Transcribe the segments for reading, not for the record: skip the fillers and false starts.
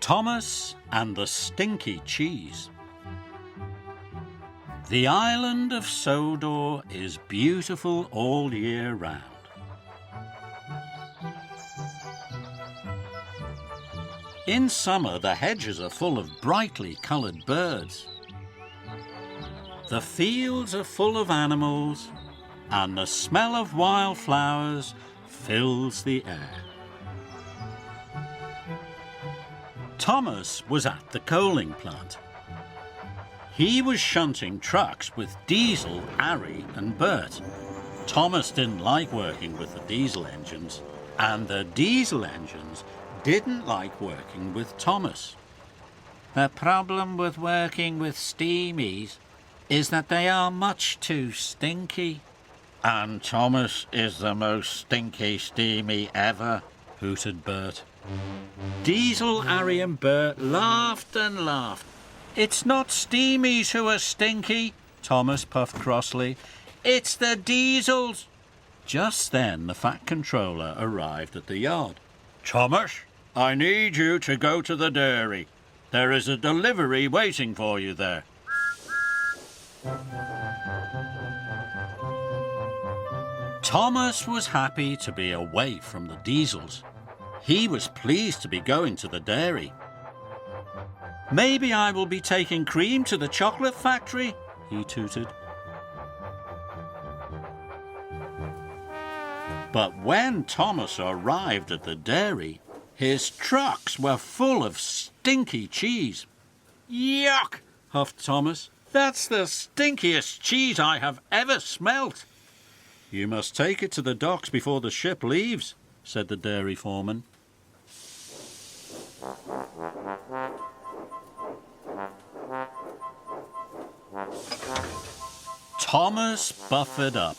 Thomas and the Stinky Cheese. The island of Sodor is beautiful all year round. In summer, the hedges are full of brightly coloured birds. The fields are full of animals, and the smell of wildflowers fills the air. Thomas was at the coaling plant. He was shunting trucks with Diesel, Harry and Bert. Thomas didn't like working with the diesel engines, and the diesel engines didn't like working with Thomas. The problem with working with steamies is that they are much too stinky. And Thomas is the most stinky steamy ever, hooted Bert. Diesel, Harry and Bert laughed and laughed. It's not steamies who are stinky, Thomas puffed crossly. It's the diesels. Just then the Fat Controller arrived at the yard. Thomas, I need you to go to the dairy. There is a delivery waiting for you there. Thomas was happy to be away from the diesels. He was pleased to be going to the dairy. Maybe I will be taking cream to the chocolate factory, he tooted. But when Thomas arrived at the dairy, his trucks were full of stinky cheese. Yuck, huffed Thomas. That's the stinkiest cheese I have ever smelt. You must take it to the docks before the ship leaves, said the dairy foreman. Thomas buffered up.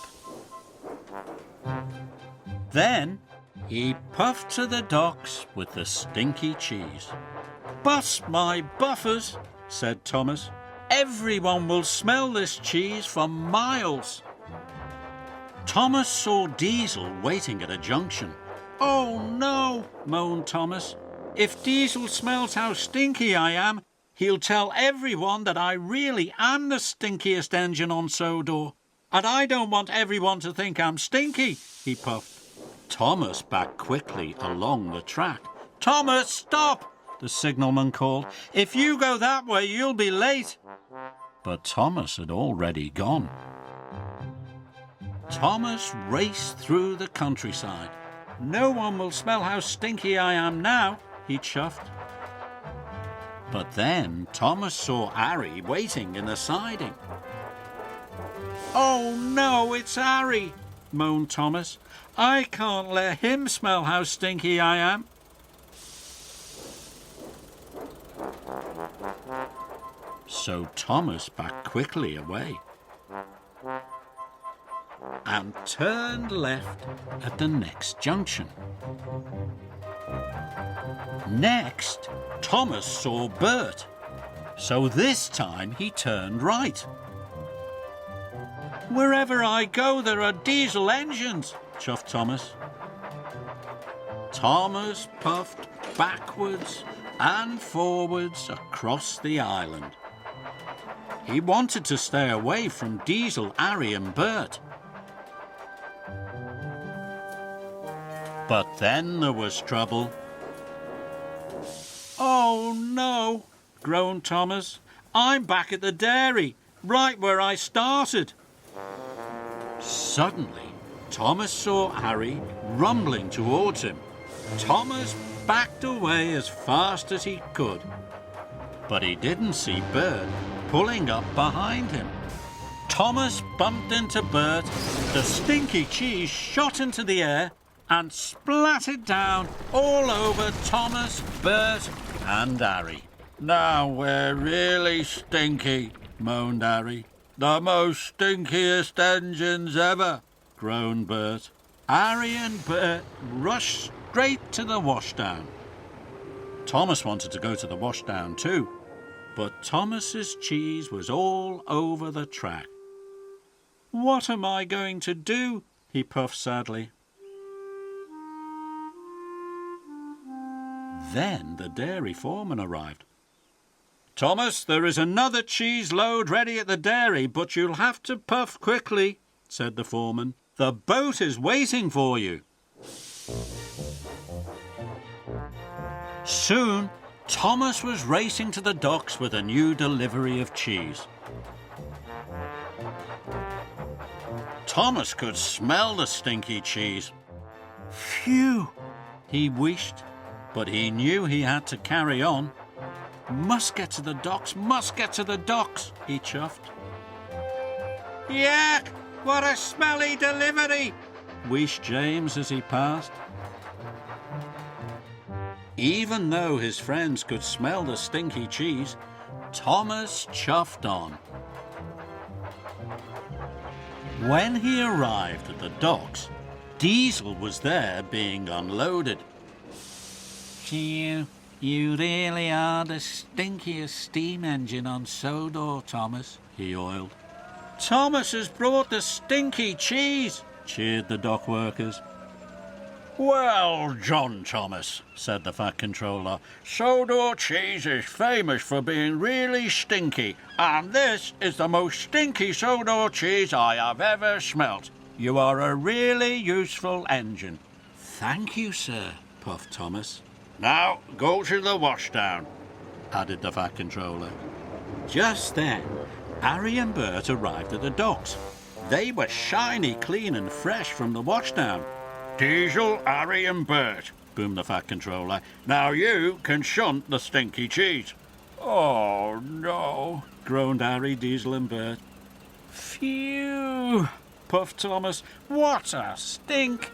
Then he puffed to the docks with the stinky cheese. Bust my buffers, said Thomas. Everyone will smell this cheese for miles. Thomas saw Diesel waiting at a junction. Oh no, moaned Thomas. If Diesel smells how stinky I am, he'll tell everyone that I really am the stinkiest engine on Sodor. And I don't want everyone to think I'm stinky, he puffed. Thomas backed quickly along the track. Thomas, stop, the signalman called. If you go that way, you'll be late. But Thomas had already gone. Thomas raced through the countryside. No one will smell how stinky I am now, he chuffed. But then Thomas saw Harry waiting in the siding. Oh no, it's Harry, moaned Thomas. I can't let him smell how stinky I am. So Thomas backed quickly away and turned left at the next junction. Next, Thomas saw Bert, so this time he turned right. Wherever I go, there are diesel engines, chuffed Thomas. Thomas puffed backwards and forwards across the island. He wanted to stay away from Diesel, Harry and Bert. But then there was trouble. Oh no, groaned Thomas. I'm back at the dairy, right where I started. Suddenly, Thomas saw Harry rumbling towards him. Thomas backed away as fast as he could. But he didn't see Bert pulling up behind him. Thomas bumped into Bert. The stinky cheese shot into the air and splattered down all over Thomas, Bert and Harry. Now we're really stinky, moaned Harry. The most stinkiest engines ever, groaned Bert. Harry and Bert rushed straight to the washdown. Thomas wanted to go to the washdown too, but Thomas's cheese was all over the track. What am I going to do? He puffed sadly. Then the dairy foreman arrived. "Thomas, there is another cheese load ready at the dairy, but you'll have to puff quickly," said the foreman. "The boat is waiting for you." Soon, Thomas was racing to the docks with a new delivery of cheese. Thomas could smell the stinky cheese. Phew, he wished, but he knew he had to carry on. Must get to the docks, he chuffed. Yuck, what a smelly delivery, wished James as he passed. Even though his friends could smell the stinky cheese, Thomas chuffed on. When he arrived at the docks, Diesel was there being unloaded. You really are the stinkiest steam engine on Sodor, Thomas, he oiled. "Thomas has brought the stinky cheese," cheered the dock workers. "Well done, Thomas," said the Fat Controller. "Sodor cheese is famous for being really stinky, and this is the most stinky Sodor cheese I have ever smelt. You are a really useful engine." "Thank you, sir," puffed Thomas. "Now go to the washdown," added the Fat Controller. Just then, Harry and Bert arrived at the docks. They were shiny, clean and fresh from the washdown. "Diesel, Harry and Bert," boomed the Fat Controller. "Now you can shunt the stinky cheese." "Oh, no," groaned Harry, Diesel and Bert. "Phew," puffed Thomas. "What a stink!"